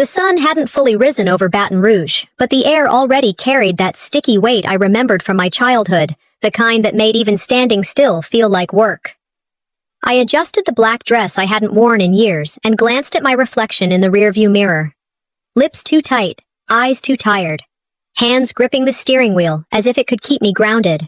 The sun hadn't fully risen over Baton Rouge, but the air already carried that sticky weight I remembered from my childhood, the kind that made even standing still feel like work. I adjusted the black dress I hadn't worn in years and glanced at my reflection in the rearview mirror. Lips too tight, eyes too tired, hands gripping the steering wheel as if it could keep me grounded.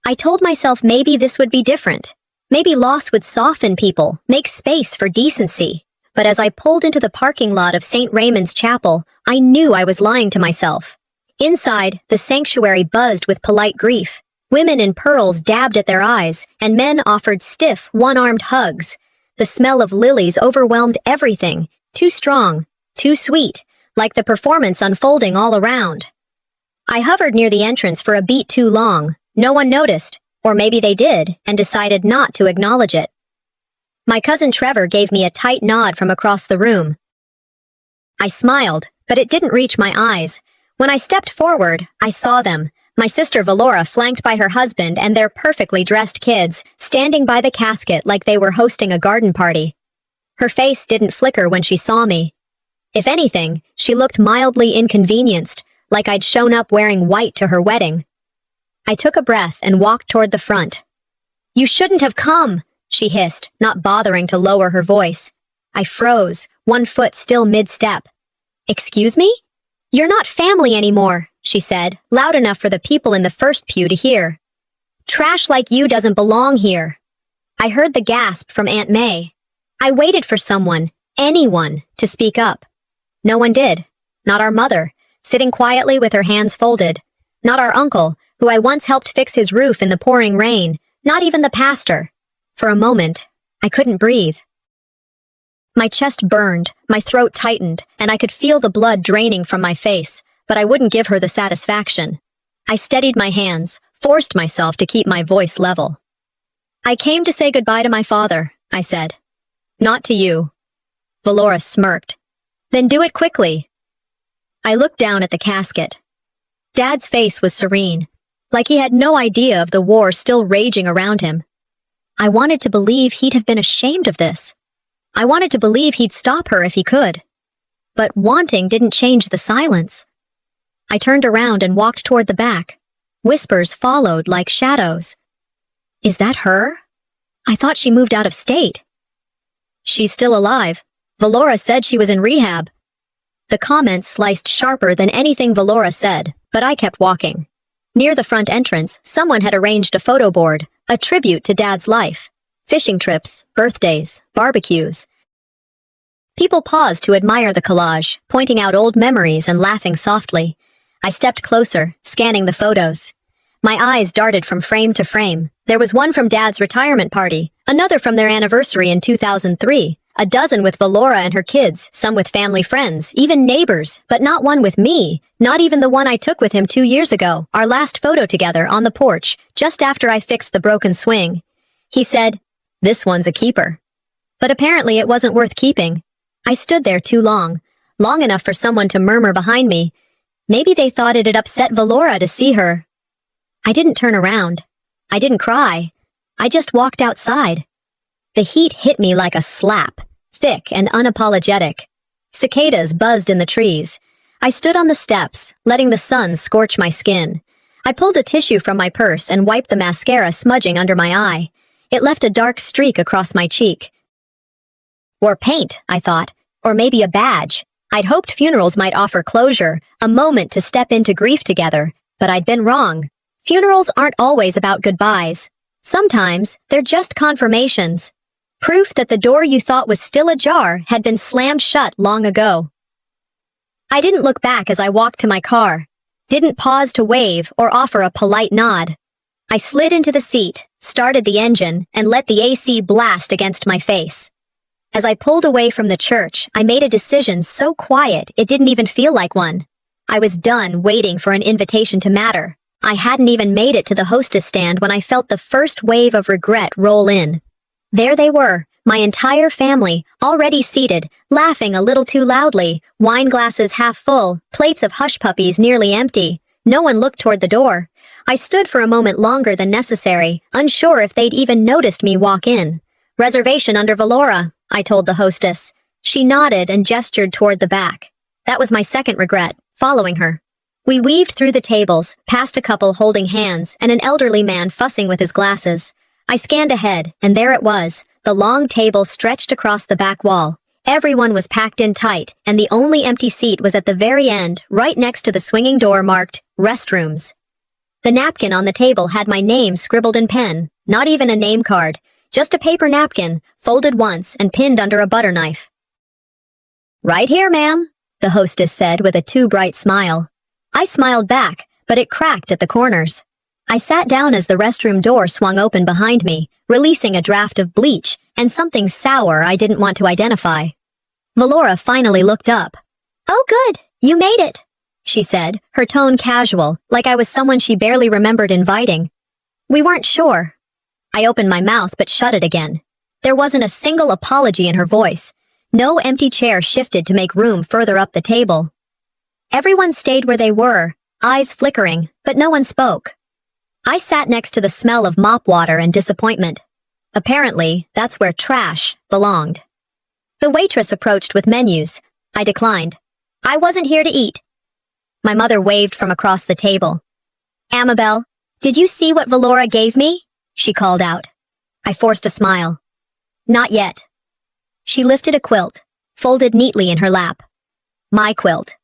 I told myself maybe this would be different. Maybe loss would soften people, make space for decency. But as I pulled into the parking lot of St. Raymond's Chapel, I knew I was lying to myself. Inside, the sanctuary buzzed with polite grief. Women in pearls dabbed at their eyes, and men offered stiff, one-armed hugs. The smell of lilies overwhelmed everything, too strong, too sweet, like the performance unfolding all around. I hovered near the entrance for a beat too long. No one noticed, or maybe they did, and decided not to acknowledge it. My cousin Trevor gave me a tight nod from across the room. I smiled, but it didn't reach my eyes. When I stepped forward, I saw them. My sister Valora flanked by her husband and their perfectly dressed kids, standing by the casket like they were hosting a garden party. Her face didn't flicker when she saw me. If anything, she looked mildly inconvenienced, like I'd shown up wearing white to her wedding. I took a breath and walked toward the front. "You shouldn't have come," she hissed, not bothering to lower her voice. I froze, one foot still mid-step. "Excuse me? You're not family anymore," she said, loud enough for the people in the first pew to hear. "Trash like you doesn't belong here." I heard the gasp from Aunt May. I waited for someone, anyone, to speak up. No one did. Not our mother, sitting quietly with her hands folded. Not our uncle, who I once helped fix his roof in the pouring rain. Not even the pastor. For a moment, I couldn't breathe. My chest burned, my throat tightened, and I could feel the blood draining from my face, but I wouldn't give her the satisfaction. I steadied my hands, forced myself to keep my voice level. "I came to say goodbye to my father," I said. "Not to you." Valora smirked. "Then do it quickly." I looked down at the casket. Dad's face was serene, like he had no idea of the war still raging around him. I wanted to believe he'd have been ashamed of this. I wanted to believe he'd stop her if he could. But wanting didn't change the silence. I turned around and walked toward the back. Whispers followed like shadows. "Is that her? I thought she moved out of state." "She's still alive. Valora said she was in rehab." The comments sliced sharper than anything Valora said, but I kept walking. Near the front entrance, someone had arranged a photo board, a tribute to Dad's life. Fishing trips, birthdays, barbecues. People paused to admire the collage, pointing out old memories and laughing softly. I stepped closer, scanning the photos. My eyes darted from frame to frame. There was one from Dad's retirement party, another from their anniversary in 2003, a dozen with Valora and her kids, some with family friends, even neighbors, but not one with me, not even the one I took with him 2 years ago, our last photo together on the porch, just after I fixed the broken swing. He said, "This one's a keeper." But apparently it wasn't worth keeping. I stood there too long enough for someone to murmur behind me. Maybe they thought it'd upset Valora to see her. I didn't turn around. I didn't cry. I just walked outside. The heat hit me like a slap, thick and unapologetic. Cicadas buzzed in the trees. I stood on the steps, letting the sun scorch my skin. I pulled a tissue from my purse and wiped the mascara smudging under my eye. It left a dark streak across my cheek. Or paint, I thought, or maybe a badge. I'd hoped funerals might offer closure, a moment to step into grief together, but I'd been wrong. Funerals aren't always about goodbyes. Sometimes, they're just confirmations. Proof that the door you thought was still ajar had been slammed shut long ago. I didn't look back as I walked to my car. Didn't pause to wave or offer a polite nod. I slid into the seat, started the engine, and let the AC blast against my face. As I pulled away from the church, I made a decision so quiet it didn't even feel like one. I was done waiting for an invitation to matter. I hadn't even made it to the hostess stand when I felt the first wave of regret roll in. There they were, my entire family, already seated, laughing a little too loudly, wine glasses half full, plates of hush puppies nearly empty. No one looked toward the door. I stood for a moment longer than necessary, unsure if they'd even noticed me walk in. "Reservation under Valora," I told the hostess. She nodded and gestured toward the back. That was my second regret, following her. We weaved through the tables, past a couple holding hands and an elderly man fussing with his glasses. I scanned ahead, and there it was, the long table stretched across the back wall. Everyone was packed in tight, and the only empty seat was at the very end, right next to the swinging door marked, Restrooms. The napkin on the table had my name scribbled in pen, not even a name card, just a paper napkin, folded once and pinned under a butter knife. "Right here, ma'am," the hostess said with a too bright smile. I smiled back, but it cracked at the corners. I sat down as the restroom door swung open behind me, releasing a draft of bleach and something sour I didn't want to identify. Valora finally looked up. "Oh good, you made it," she said, her tone casual, like I was someone she barely remembered inviting. "We weren't sure." I opened my mouth but shut it again. There wasn't a single apology in her voice. No empty chair shifted to make room further up the table. Everyone stayed where they were, eyes flickering, but no one spoke. I sat next to the smell of mop water and disappointment. Apparently, that's where trash belonged. The waitress approached with menus. I declined. "I wasn't here to eat." My mother waved from across the table. "Amabel, did you see what Valora gave me?" she called out. I forced a smile. "Not yet." She lifted a quilt, folded neatly in her lap. My quilt.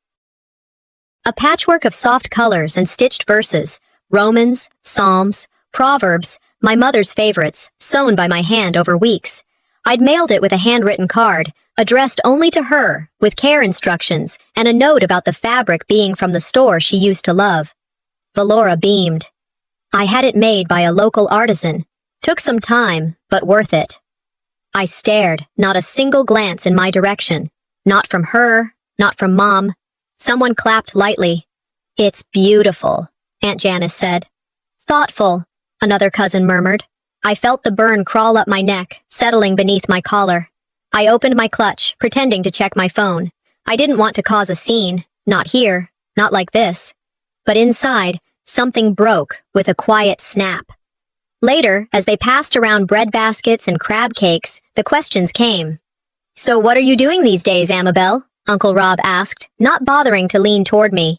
A patchwork of soft colors and stitched verses, Romans, Psalms, Proverbs, my mother's favorites, sewn by my hand over weeks. I'd mailed it with a handwritten card, addressed only to her, with care instructions, and a note about the fabric being from the store she used to love. Valora beamed. I had it made by a local artisan. Took some time, but worth it. I stared, not a single glance in my direction. Not from her, not from Mom. Someone clapped lightly. "It's beautiful," Aunt Janice said. "Thoughtful," another cousin murmured. I felt the burn crawl up my neck, settling beneath my collar. I opened my clutch, pretending to check my phone. I didn't want to cause a scene, not here, not like this. But inside, something broke with a quiet snap. Later, as they passed around bread baskets and crab cakes, the questions came. "So what are you doing these days, Amabel?" Uncle Rob asked, not bothering to lean toward me.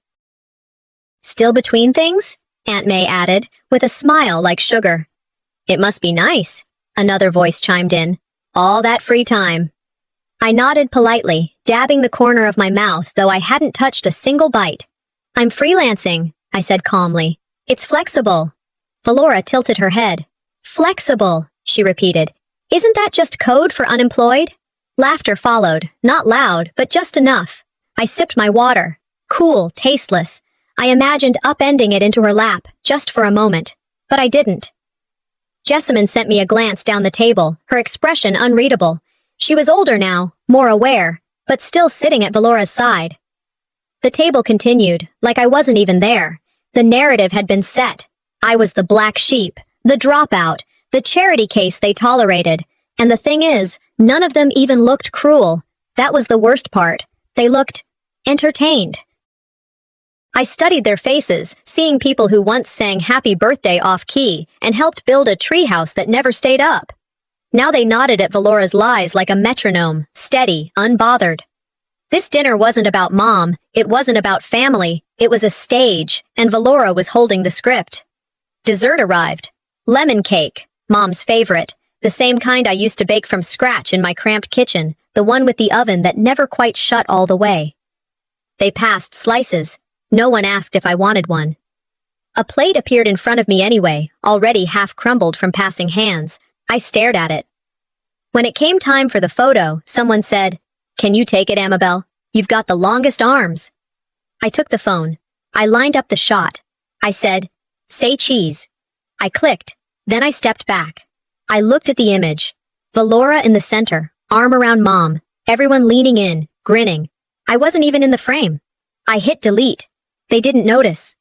"Still between things?" Aunt May added, with a smile like sugar. "It must be nice," another voice chimed in. "All that free time." I nodded politely, dabbing the corner of my mouth, though I hadn't touched a single bite. "I'm freelancing," I said calmly. "It's flexible." Valora tilted her head. "Flexible," she repeated. "Isn't that just code for unemployed?" Laughter followed, not loud, but just enough. I sipped my water. Cool, tasteless. I imagined upending it into her lap, just for a moment. But I didn't. Jessamine sent me a glance down the table, her expression unreadable. She was older now, more aware, but still sitting at Valora's side. The table continued, like I wasn't even there. The narrative had been set. I was the black sheep, the dropout, the charity case they tolerated. And the thing is, none of them even looked cruel. That was the worst part. They looked entertained. I studied their faces, seeing people who once sang Happy Birthday off-key and helped build a treehouse that never stayed up. Now they nodded at Valora's lies like a metronome, steady, unbothered. This dinner wasn't about Mom, it wasn't about family, it was a stage, and Valora was holding the script. Dessert arrived. Lemon cake, Mom's favorite, the same kind I used to bake from scratch in my cramped kitchen, the one with the oven that never quite shut all the way. They passed slices. No one asked if I wanted one. A plate appeared in front of me anyway, already half crumbled from passing hands. I stared at it. When it came time for the photo, someone said, "Can you take it, Amabel? You've got the longest arms." I took the phone. I lined up the shot. I said, "Say cheese." I clicked. Then I stepped back. I looked at the image. Valora in the center, arm around Mom, everyone leaning in, grinning. I wasn't even in the frame. I hit delete. They didn't notice.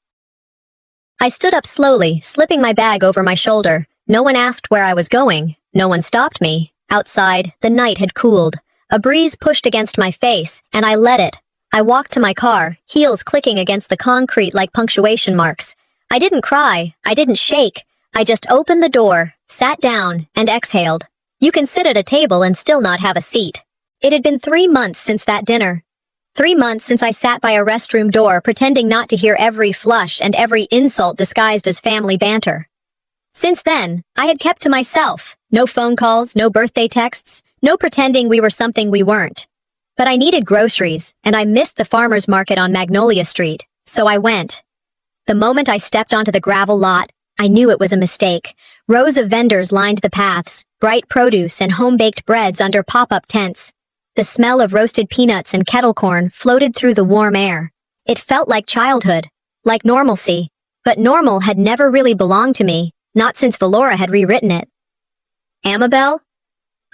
I stood up slowly, slipping my bag over my shoulder. No one asked where I was going. No one stopped me. Outside, the night had cooled. A breeze pushed against my face, and I let it. I walked to my car, heels clicking against the concrete like punctuation marks. I didn't cry. I didn't shake. I just opened the door, sat down, and exhaled. You can sit at a table and still not have a seat. It had been 3 months since that dinner. 3 months since I sat by a restroom door pretending not to hear every flush and every insult disguised as family banter. Since then, I had kept to myself. No phone calls, no birthday texts, no pretending we were something we weren't. But I needed groceries, and I missed the farmer's market on Magnolia Street, so I went. The moment I stepped onto the gravel lot, I knew it was a mistake. Rows of vendors lined the paths, bright produce and home-baked breads under pop-up tents. The smell of roasted peanuts and kettle corn floated through the warm air. It felt like childhood, like normalcy. But normal had never really belonged to me, not since Valora had rewritten it. Amabel?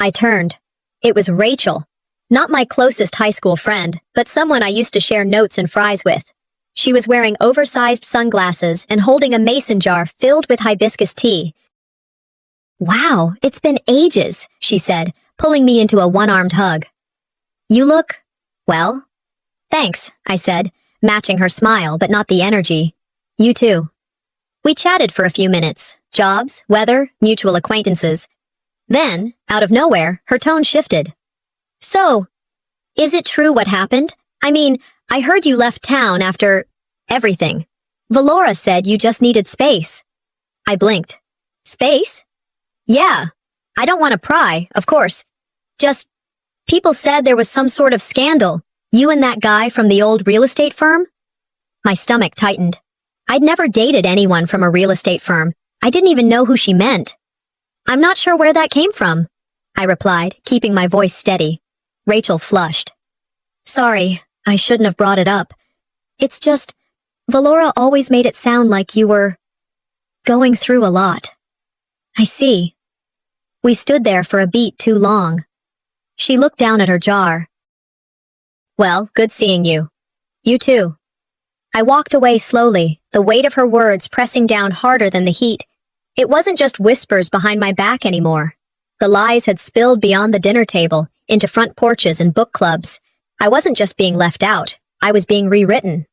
I turned. It was Rachel. Not my closest high school friend, but someone I used to share notes and fries with. She was wearing oversized sunglasses and holding a mason jar filled with hibiscus tea. Wow, it's been ages, she said, pulling me into a one-armed hug. You look, well. Thanks, I said, matching her smile but not the energy. You too. We chatted for a few minutes. Jobs, weather, mutual acquaintances. Then, out of nowhere, her tone shifted. So, is it true what happened? I mean, I heard you left town after everything. Valora said you just needed space. I blinked. Space? Yeah. I don't want to pry, of course. Just, people said there was some sort of scandal. You and that guy from the old real estate firm? My stomach tightened. I'd never dated anyone from a real estate firm. I didn't even know who she meant. I'm not sure where that came from, I replied, keeping my voice steady. Rachel flushed. Sorry, I shouldn't have brought it up. It's just, Valora always made it sound like you were going through a lot. I see. We stood there for a beat too long. She looked down at her jar. Well, good seeing you. You too. I walked away slowly, the weight of her words pressing down harder than the heat. It wasn't just whispers behind my back anymore. The lies had spilled beyond the dinner table, into front porches and book clubs. I wasn't just being left out, I was being rewritten.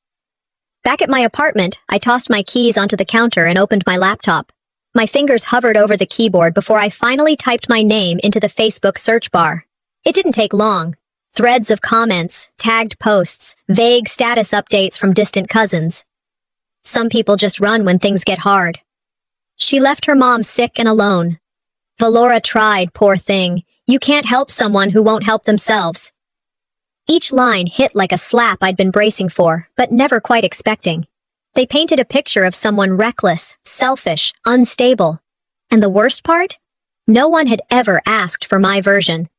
Back at my apartment, I tossed my keys onto the counter and opened my laptop. My fingers hovered over the keyboard before I finally typed my name into the Facebook search bar. It didn't take long. Threads of comments, tagged posts, vague status updates from distant cousins. Some people just run when things get hard. She left her mom sick and alone. Valora tried, poor thing. You can't help someone who won't help themselves. Each line hit like a slap I'd been bracing for, but never quite expecting. They painted a picture of someone reckless, selfish, unstable. And the worst part? No one had ever asked for my version.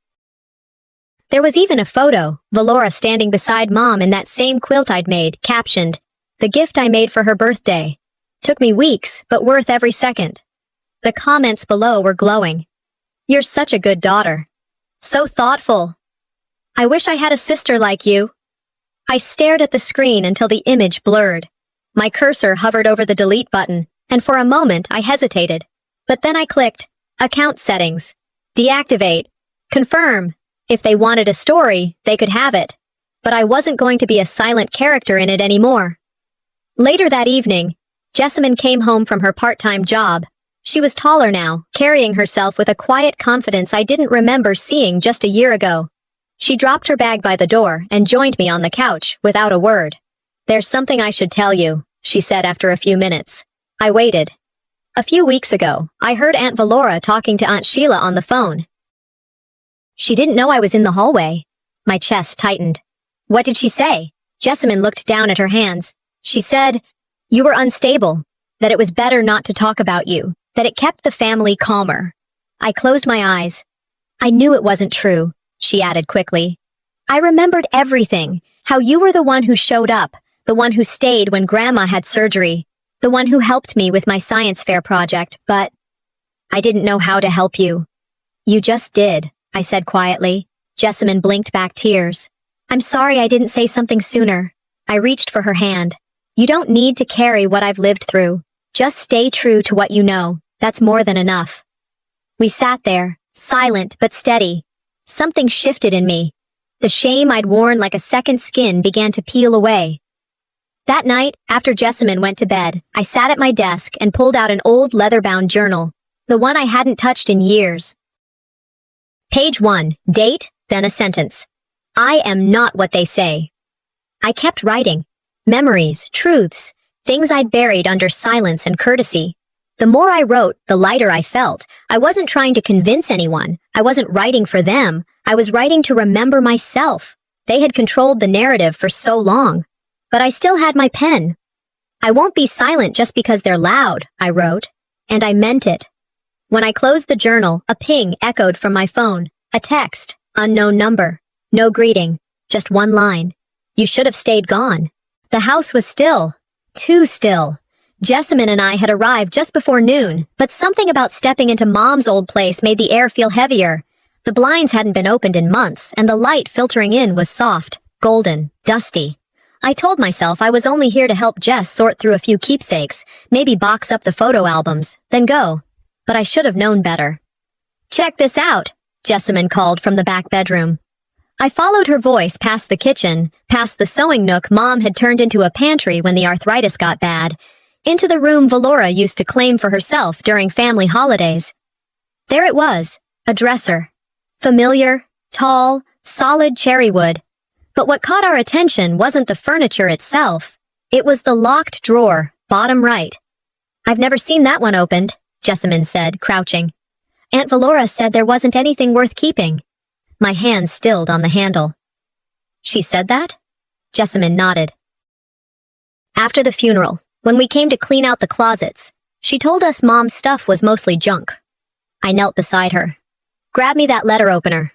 There was even a photo, Valora standing beside Mom in that same quilt I'd made, captioned, "The gift I made for her birthday." Took me weeks, but worth every second. The comments below were glowing. You're such a good daughter. So thoughtful. I wish I had a sister like you. I stared at the screen until the image blurred. My cursor hovered over the delete button, and for a moment I hesitated. But then I clicked, account settings, deactivate, confirm. If they wanted a story, they could have it. But I wasn't going to be a silent character in it anymore. Later that evening, Jessamine came home from her part-time job. She was taller now, carrying herself with a quiet confidence I didn't remember seeing just a year ago. She dropped her bag by the door and joined me on the couch without a word. There's something I should tell you, she said after a few minutes. I waited. A few weeks ago, I heard Aunt Valora talking to Aunt Sheila on the phone. She didn't know I was in the hallway. My chest tightened. What did she say? Jessamine looked down at her hands. She said, you were unstable, that it was better not to talk about you, that it kept the family calmer. I closed my eyes. I knew it wasn't true, she added quickly. I remembered everything, how you were the one who showed up, the one who stayed when Grandma had surgery, the one who helped me with my science fair project, but I didn't know how to help you. You just did, I said quietly. Jessamine blinked back tears. I'm sorry I didn't say something sooner. I reached for her hand. You don't need to carry what I've lived through. Just stay true to what you know. That's more than enough. We sat there, silent but steady. Something shifted in me. The shame I'd worn like a second skin began to peel away. That night, after Jessamine went to bed, I sat at my desk and pulled out an old leather-bound journal, the one I hadn't touched in years. Page 1, date, the then a sentence. I am not what they say. I kept writing. Memories, truths, things I'd buried under silence and courtesy. The more I wrote, the lighter I felt. I wasn't trying to convince anyone. I wasn't writing for them. I was writing to remember myself. They had controlled the narrative for so long. But I still had my pen. I won't be silent just because they're loud, I wrote. And I meant it. When I closed the journal, a ping echoed from my phone. A text, unknown number. No greeting, just one line. You should have stayed gone. The house was still. Too still. Jessamine and I had arrived just before noon, but something about stepping into Mom's old place made the air feel heavier. The blinds hadn't been opened in months, and the light filtering in was soft, golden, dusty. I told myself I was only here to help Jess sort through a few keepsakes, maybe box up the photo albums, then go. But I should have known better. Check this out, Jessamine called from the back bedroom. I followed her voice past the kitchen, past the sewing nook Mom had turned into a pantry when the arthritis got bad, into the room Valora used to claim for herself during family holidays. There it was, a dresser. Familiar, tall, solid cherry wood. But what caught our attention wasn't the furniture itself. It was the locked drawer, bottom right. I've never seen that one opened, Jessamine said, crouching. Aunt Valora said there wasn't anything worth keeping. My hand stilled on the handle. She said that? Jessamine nodded. After the funeral, when we came to clean out the closets, she told us Mom's stuff was mostly junk. I knelt beside her. Grab me that letter opener.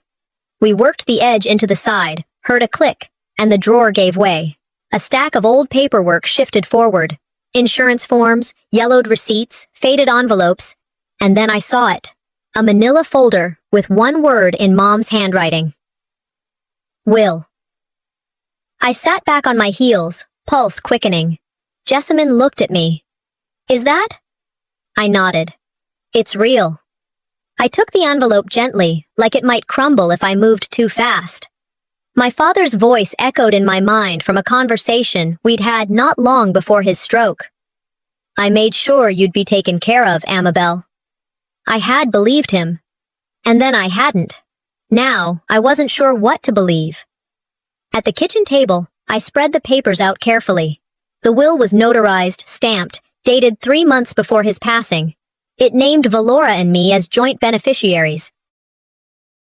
We worked the edge into the side, heard a click, and the drawer gave way. A stack of old paperwork shifted forward. Insurance forms, yellowed receipts, faded envelopes, and then I saw it. A manila folder with one word in Mom's handwriting. Will. I sat back on my heels, pulse quickening. Jessamine looked at me. Is that? I nodded. It's real. I took the envelope gently, like it might crumble if I moved too fast. My father's voice echoed in my mind from a conversation we'd had not long before his stroke. I made sure you'd be taken care of, Amabel. I had believed him. And then I hadn't. Now, I wasn't sure what to believe. At the kitchen table, I spread the papers out carefully. The will was notarized, stamped, dated 3 months before his passing. It named Valora and me as joint beneficiaries.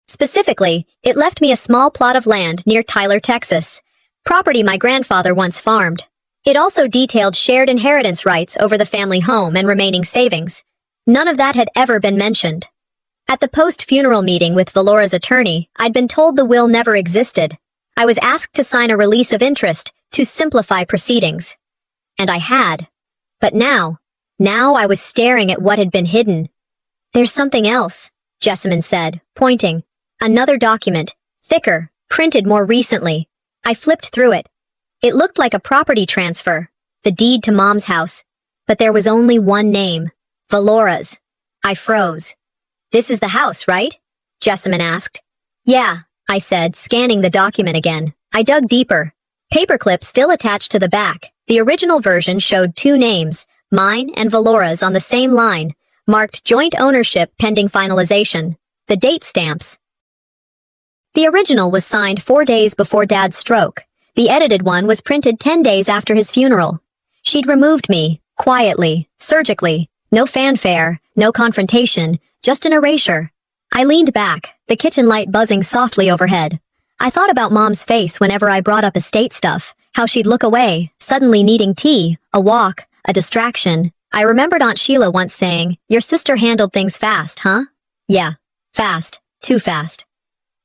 Specifically, it left me a small plot of land near Tyler, Texas, property my grandfather once farmed. It also detailed shared inheritance rights over the family home and remaining savings. None of that had ever been mentioned. At the post-funeral meeting with Valora's attorney, I'd been told the will never existed. I was asked to sign a release of interest to simplify proceedings. And I had. But now I was staring at what had been hidden. There's something else, Jessamine said, pointing. Another document, thicker, printed more recently. I flipped through it. It looked like a property transfer, the deed to Mom's house. But there was only one name, Valora's. I froze. This is the house, right? Jessamine asked. Yeah, I said, scanning the document again. I dug deeper. Paperclip still attached to the back. The original version showed 2 names, mine and Valora's on the same line, marked joint ownership pending finalization. The date stamps. The original was signed 4 days before Dad's stroke. The edited one was printed 10 days after his funeral. She'd removed me, quietly, surgically. No fanfare, no confrontation, just an erasure. I leaned back, the kitchen light buzzing softly overhead. I thought about Mom's face whenever I brought up estate stuff, how she'd look away, suddenly needing tea, a walk, a distraction. I remembered Aunt Sheila once saying, "Your sister handled things fast, huh?" Yeah, fast, too fast.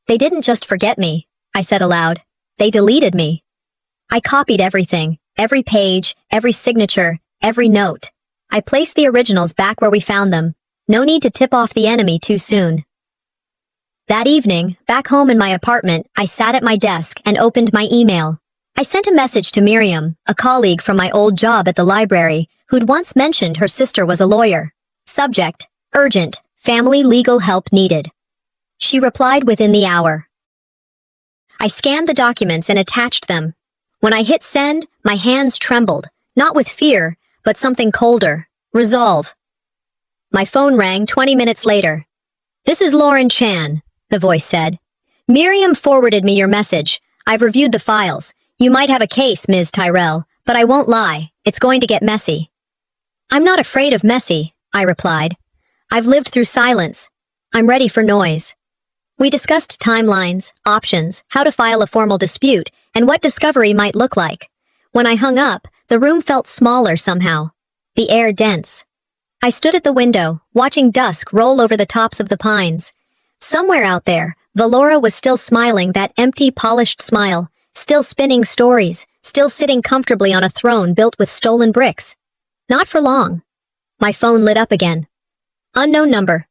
They didn't just forget me, I said aloud. They deleted me. I copied everything, every page, every signature, every note. I placed the originals back where we found them. No need to tip off the enemy too soon. That evening, back home in my apartment, I sat at my desk and opened my email. I sent a message to Miriam, a colleague from my old job at the library, who'd once mentioned her sister was a lawyer. Subject, urgent, family legal help needed. She replied within the hour. I scanned the documents and attached them. When I hit send, my hands trembled, not with fear, but something colder, resolve. My phone rang 20 minutes later. "This is Lauren Chan," the voice said. Miriam forwarded me your message. I've reviewed the files. You might have a case, Ms. Tyrell, but I won't lie. It's going to get messy. I'm not afraid of messy, I replied. I've lived through silence. I'm ready for noise. We discussed timelines, options, how to file a formal dispute, and what discovery might look like. When I hung up, the room felt smaller somehow, the air dense. I stood at the window, watching dusk roll over the tops of the pines. Somewhere out there, Valora was still smiling that empty, polished smile, still spinning stories, still sitting comfortably on a throne built with stolen bricks. Not for long. My phone lit up again. Unknown number.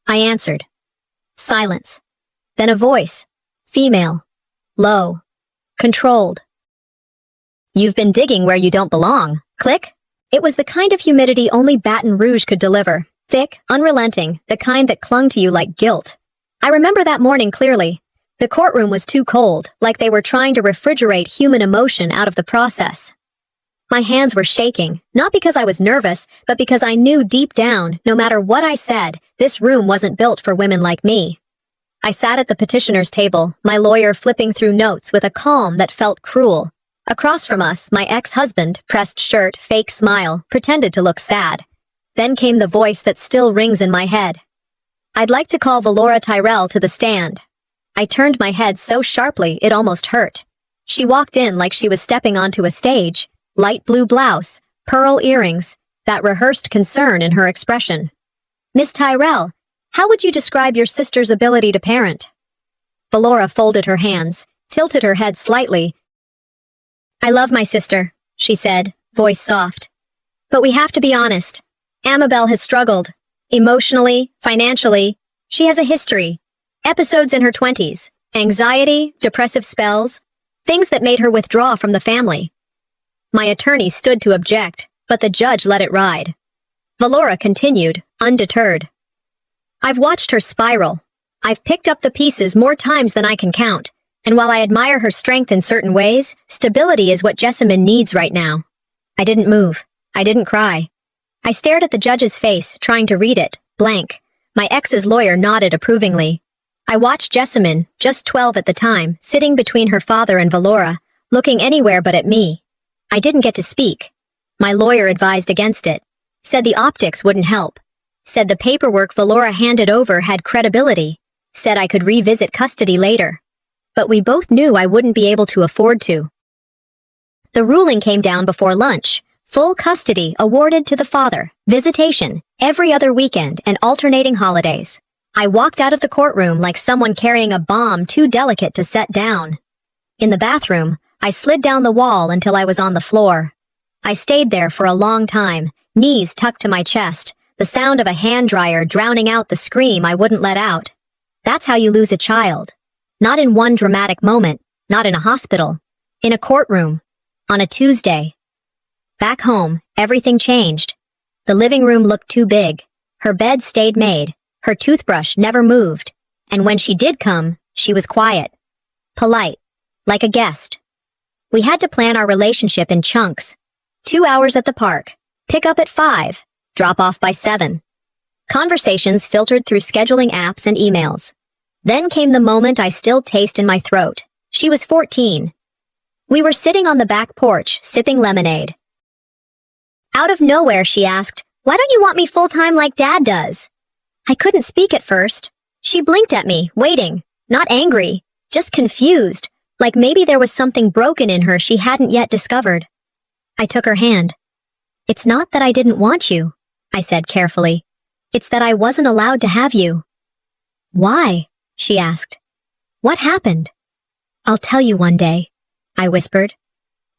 I answered. Silence. Then a voice. Female. Low. Controlled. You've been digging where you don't belong. Click. It was the kind of humidity only Baton Rouge could deliver. Thick, unrelenting, the kind that clung to you like guilt. I remember that morning clearly. The courtroom was too cold, like they were trying to refrigerate human emotion out of the process. My hands were shaking, not because I was nervous, but because I knew deep down, no matter what I said, this room wasn't built for women like me. I sat at the petitioner's table, my lawyer flipping through notes with a calm that felt cruel. Across from us, my ex-husband, pressed shirt, fake smile, pretended to look sad. Then came the voice that still rings in my head. I'd like to call Valora Tyrell to the stand. I turned my head so sharply it almost hurt. She walked in like she was stepping onto a stage. Light blue blouse, pearl earrings, that rehearsed concern in her expression. Miss Tyrell, how would you describe your sister's ability to parent? Valora folded her hands, tilted her head slightly. I love my sister, she said, voice soft. But we have to be honest. Amabel has struggled. Emotionally, financially. She has a history. Episodes in her 20s. Anxiety, depressive spells. Things that made her withdraw from the family. My attorney stood to object, but the judge let it ride. Valora continued, undeterred. I've watched her spiral. I've picked up the pieces more times than I can count, and while I admire her strength in certain ways, stability is what Jessamine needs right now. I didn't move. I didn't cry. I stared at the judge's face, trying to read it, blank. My ex's lawyer nodded approvingly. I watched Jessamine, just 12 at the time, sitting between her father and Valora, looking anywhere but at me. I didn't get to speak. My lawyer advised against it. Said the optics wouldn't help. Said the paperwork Valora handed over had credibility. Said I could revisit custody later. But we both knew I wouldn't be able to afford to. The ruling came down before lunch. Full custody awarded to the father. Visitation, every other weekend and alternating holidays. I walked out of the courtroom like someone carrying a bomb too delicate to set down. In the bathroom, I slid down the wall until I was on the floor. I stayed there for a long time, knees tucked to my chest, the sound of a hand dryer drowning out the scream I wouldn't let out. That's how you lose a child. Not in one dramatic moment, not in a hospital, in a courtroom, on a Tuesday. Back home, everything changed. The living room looked too big. Her bed stayed made. Her toothbrush never moved. And when she did come, she was quiet. Polite. Like a guest. We had to plan our relationship in chunks. 2 hours at the park. Pick up at 5. Drop off by 7. Conversations filtered through scheduling apps and emails. Then came the moment I still taste in my throat. She was 14. We were sitting on the back porch, sipping lemonade. Out of nowhere, she asked, "Why don't you want me full-time like Dad does?" I couldn't speak at first. She blinked at me, waiting, not angry, just confused, like maybe there was something broken in her she hadn't yet discovered. I took her hand. "It's not that I didn't want you," I said carefully. "It's that I wasn't allowed to have you." "Why?" she asked. "What happened?" "I'll tell you one day," I whispered.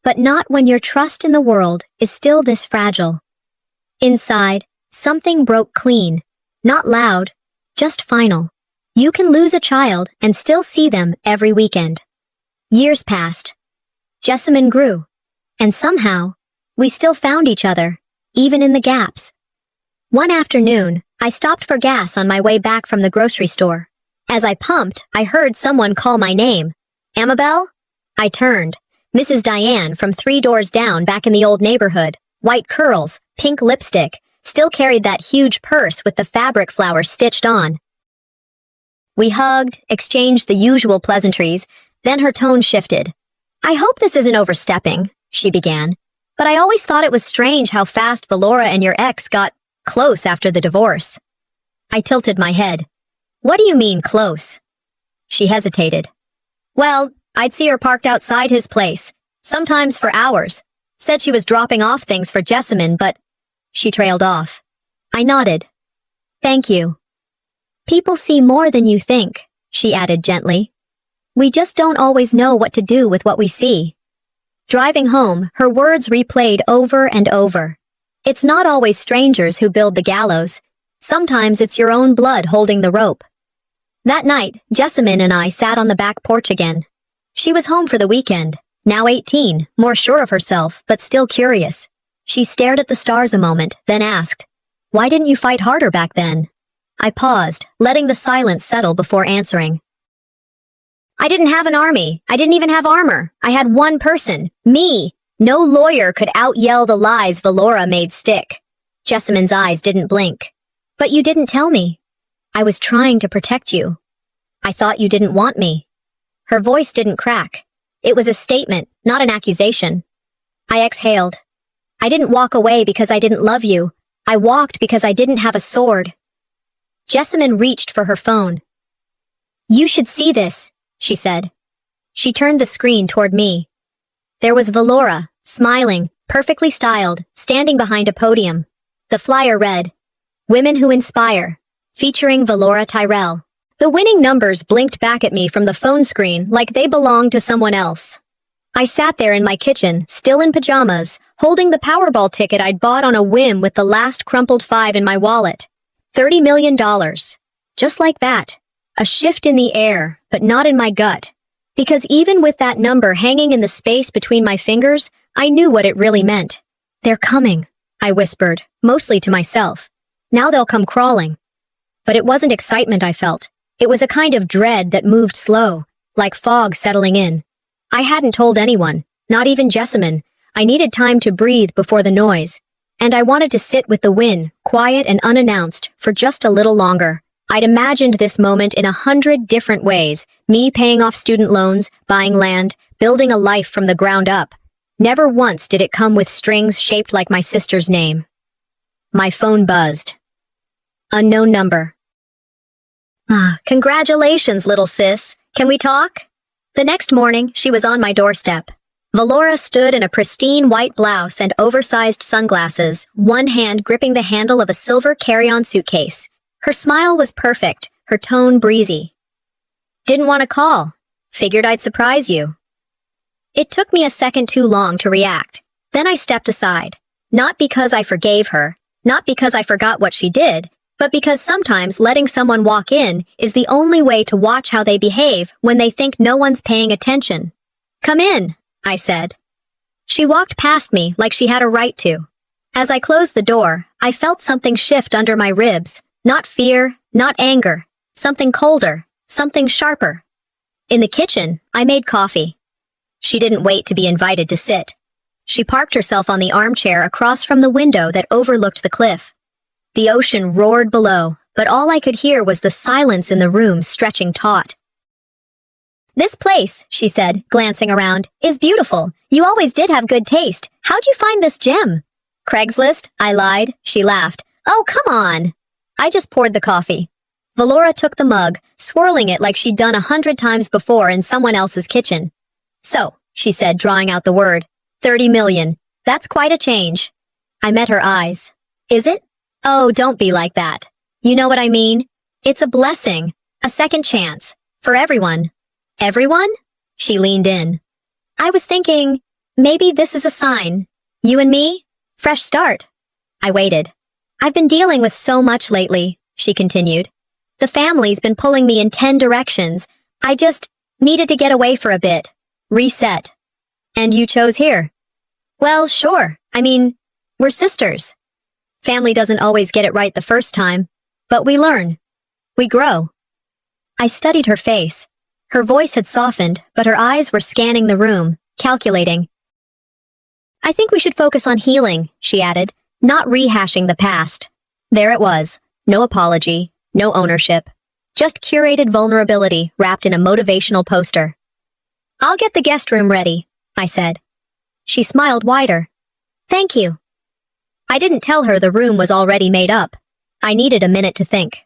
"But not when your trust in the world is still this fragile." Inside, something broke clean. Not loud, just final. You can lose a child and still see them every weekend. Years passed. Jessamine grew. And somehow, we still found each other, even in the gaps. One afternoon, I stopped for gas on my way back from the grocery store. As I pumped, I heard someone call my name. "Amabel?" I turned. Mrs. Diane from 3 doors down back in the old neighborhood, white curls, pink lipstick, still carried that huge purse with the fabric flowers stitched on. We hugged, exchanged the usual pleasantries, then her tone shifted. "I hope this isn't overstepping," she began. "But I always thought it was strange how fast Valora and your ex got close after the divorce." I tilted my head. "What do you mean, close?" She hesitated. "Well, I'd see her parked outside his place, sometimes for hours. Said she was dropping off things for Jessamine, but—" She trailed off. I nodded. "Thank you." "People see more than you think," she added gently. "We just don't always know what to do with what we see." Driving home, her words replayed over and over. It's not always strangers who build the gallows. Sometimes it's your own blood holding the rope. That night, Jessamine and I sat on the back porch again. She was home for the weekend, now 18, more sure of herself, but still curious. She stared at the stars a moment, then asked, "Why didn't you fight harder back then?" I paused, letting the silence settle before answering. "I didn't have an army. I didn't even have armor. I had one person, me. No lawyer could out-yell the lies Valora made stick." Jessamine's eyes didn't blink. "But you didn't tell me." "I was trying to protect you." "I thought you didn't want me." Her voice didn't crack. It was a statement, not an accusation. I exhaled. "I didn't walk away because I didn't love you. I walked because I didn't have a sword." Jessamine reached for her phone. "You should see this," she said. She turned the screen toward me. There was Valora, smiling, perfectly styled, standing behind a podium. The flyer read, "Women Who Inspire," featuring Valora Tyrell. The winning numbers blinked back at me from the phone screen like they belonged to someone else. I sat there in my kitchen, still in pajamas, holding the Powerball ticket I'd bought on a whim with the last crumpled 5 in my wallet. $30 million. Just like that. A shift in the air, but not in my gut. Because even with that number hanging in the space between my fingers, I knew what it really meant. "They're coming," I whispered, mostly to myself. "Now they'll come crawling." But it wasn't excitement I felt. It was a kind of dread that moved slow, like fog settling in. I hadn't told anyone, not even Jessamine. I needed time to breathe before the noise. And I wanted to sit with the win, quiet and unannounced, for just a little longer. I'd imagined this moment in 100 different ways. Me paying off student loans, buying land, building a life from the ground up. Never once did it come with strings shaped like my sister's name. My phone buzzed. Unknown number. "Congratulations, little sis. Can we talk?" The next morning, she was on my doorstep. Valora stood in a pristine white blouse and oversized sunglasses, one hand gripping the handle of a silver carry-on suitcase. Her smile was perfect, her tone breezy. "Didn't want to call. Figured I'd surprise you." It took me a second too long to react. Then I stepped aside. Not because I forgave her, not because I forgot what she did, but because sometimes letting someone walk in is the only way to watch how they behave when they think no one's paying attention. "Come in," I said. She walked past me like she had a right to. As I closed the door, I felt something shift under my ribs. Not fear, not anger. Something colder, something sharper. In the kitchen, I made coffee. She didn't wait to be invited to sit. She parked herself on the armchair across from the window that overlooked the cliff. The ocean roared below, but all I could hear was the silence in the room stretching taut. "This place," she said, glancing around, "is beautiful. You always did have good taste. How'd you find this gem?" "Craigslist," I lied. She laughed. "Oh, come on." I just poured the coffee. Valora took the mug, swirling it like she'd done 100 times before in someone else's kitchen. "So," she said, drawing out the word, 30 million. That's quite a change." I met her eyes. "Is it?" "Oh, don't be like that. You know what I mean? It's a blessing, a second chance, for everyone." "Everyone?" She leaned in. "I was thinking, maybe this is a sign. You and me? Fresh start." I waited. "I've been dealing with so much lately," she continued. "The family's been pulling me in 10 directions. I just needed to get away for a bit. Reset." "And you chose here?" "Well, sure. I mean, we're sisters. Family doesn't always get it right the first time, but we learn. We grow." I studied her face. Her voice had softened, but her eyes were scanning the room, calculating. "I think we should focus on healing," she added, not rehashing the past. There it was. No apology, no ownership. Just curated vulnerability wrapped in a motivational poster. "I'll get the guest room ready," I said. She smiled wider. "Thank you." I didn't tell her the room was already made up. I needed a minute to think.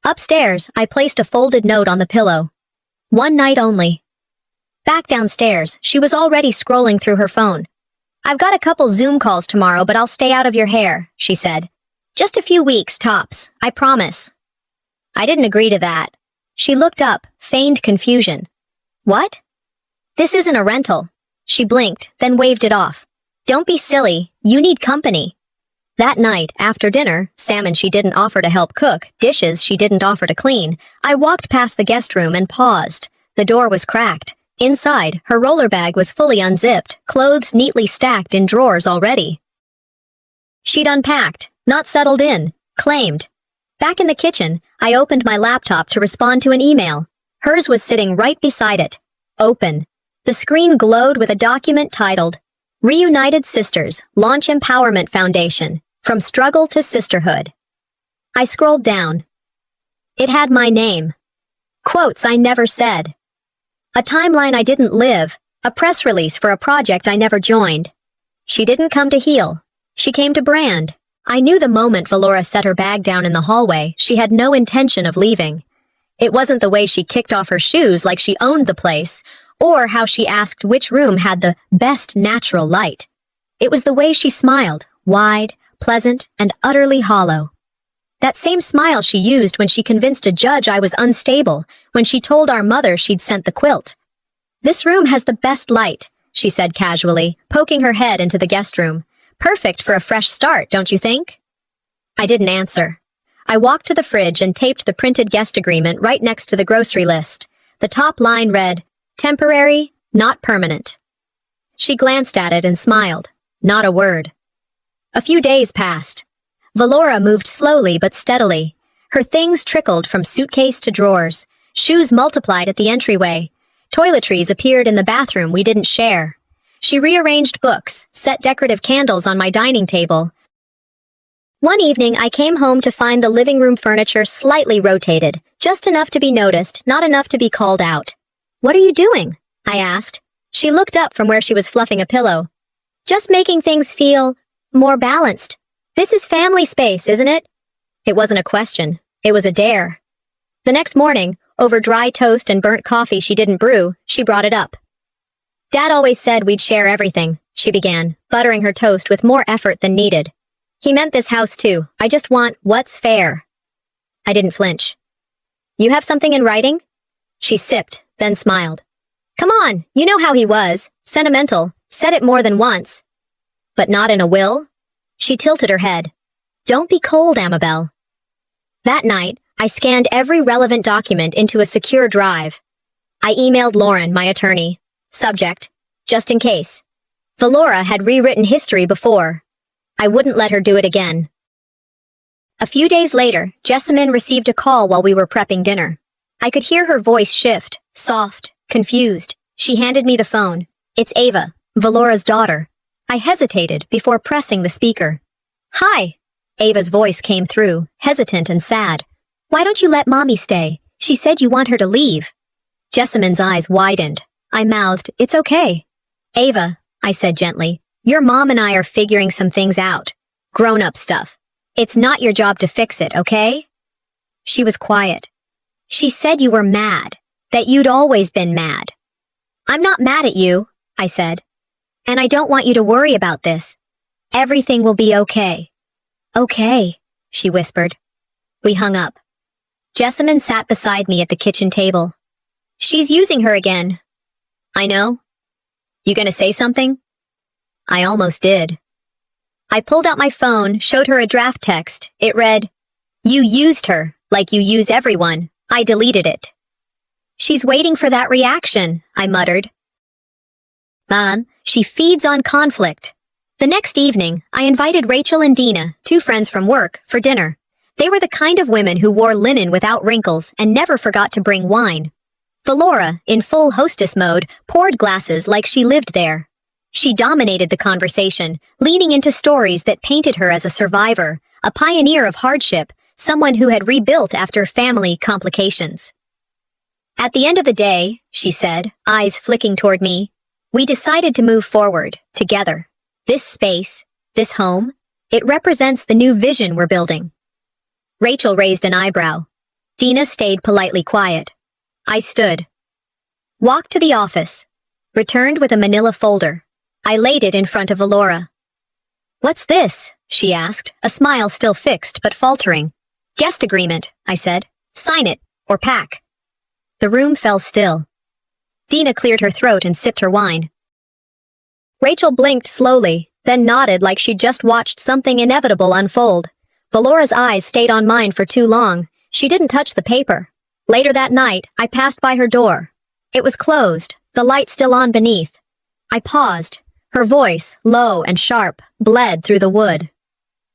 Upstairs, I placed a folded note on the pillow. "One night only." Back downstairs, she was already scrolling through her phone. "I've got a couple Zoom calls tomorrow, but I'll stay out of your hair," she said. "Just a few weeks, tops, I promise." I didn't agree to that. She looked up, feigned confusion. "What?" "This isn't a rental." She blinked, then waved it off. "Don't be silly, you need company." That night, after dinner, salmon she didn't offer to help cook, dishes she didn't offer to clean, I walked past the guest room and paused. The door was cracked. Inside, her roller bag was fully unzipped, clothes neatly stacked in drawers already. She'd unpacked, not settled in, claimed. Back in the kitchen, I opened my laptop to respond to an email. Hers was sitting right beside it. Open. The screen glowed with a document titled, "Reunited Sisters, Launch Empowerment Foundation, From Struggle to Sisterhood." I scrolled down. It had my name. Quotes I never said. A timeline I didn't live, a press release for a project I never joined. She didn't come to heal. She came to brand. I knew the moment Valora set her bag down in the hallway, she had no intention of leaving. It wasn't the way she kicked off her shoes like she owned the place, or how she asked which room had the best natural light. It was the way she smiled, wide, pleasant, and utterly hollow. That same smile she used when she convinced a judge I was unstable, when she told our mother she'd sent the quilt. "This room has the best light," she said casually, poking her head into the guest room. "Perfect for a fresh start, don't you think?" I didn't answer. I walked to the fridge and taped the printed guest agreement right next to the grocery list. The top line read, "Temporary, not permanent." She glanced at it and smiled. Not a word. A few days passed. Valora moved slowly but steadily. Her things trickled from suitcase to drawers. Shoes multiplied at the entryway. Toiletries appeared in the bathroom we didn't share. She rearranged books, set decorative candles on my dining table. One evening, I came home to find the living room furniture slightly rotated, just enough to be noticed, not enough to be called out. "What are you doing?" I asked. She looked up from where she was fluffing a pillow. "Just making things feel more balanced. This is family space, isn't it?" It wasn't a question. It was a dare. The next morning, over dry toast and burnt coffee she didn't brew, she brought it up. "Dad always said we'd share everything," she began, buttering her toast with more effort than needed. "He meant this house too. I just want what's fair." I didn't flinch. "You have something in writing?" She sipped, then smiled. "Come on, you know how he was. Sentimental. Said it more than once." "But not in a will?" She tilted her head. "Don't be cold, Amabel." That night, I scanned every relevant document into a secure drive. I emailed Lauren, my attorney. Subject, just in case. Valora had rewritten history before. I wouldn't let her do it again. A few days later, Jessamine received a call while we were prepping dinner. I could hear her voice shift, soft, confused. She handed me the phone. "It's Ava, Valora's daughter." I hesitated before pressing the speaker. "Hi." Ava's voice came through, hesitant and sad. "Why don't you let Mommy stay? She said you want her to leave." Jessamine's eyes widened. I mouthed, "It's okay." "Ava," I said gently, "your mom and I are figuring some things out. Grown-up stuff. It's not your job to fix it, okay?" She was quiet. "She said you were mad, that you'd always been mad." "I'm not mad at you," I said. "And I don't want you to worry about this. Everything will be okay." "Okay," she whispered. We hung up. Jessamine sat beside me at the kitchen table. "She's using her again." "I know." "You gonna say something?" I almost did. I pulled out my phone, showed her a draft text. It read, "You used her, like you use everyone. I deleted it." "She's waiting for that reaction," I muttered. She feeds on conflict. The next evening, I invited Rachel and Dina, two friends from work, for dinner. They were the kind of women who wore linen without wrinkles and never forgot to bring wine. Valora, in full hostess mode, poured glasses like she lived there. She dominated the conversation, leaning into stories that painted her as a survivor, a pioneer of hardship, someone who had rebuilt after family complications. At the end of the day, she said, eyes flicking toward me, we decided to move forward, together. This space, this home, it represents the new vision we're building. Rachel raised an eyebrow. Dina stayed politely quiet. I stood. Walked to the office. Returned with a manila folder. I laid it in front of Valora. What's this? She asked, a smile still fixed but faltering. Guest agreement, I said. Sign it, or pack. The room fell still. Dina cleared her throat and sipped her wine. Rachel blinked slowly, then nodded like she'd just watched something inevitable unfold. Valora's eyes stayed on mine for too long. She didn't touch the paper. Later that night, I passed by her door. It was closed, the light still on beneath. I paused. Her voice, low and sharp, bled through the wood.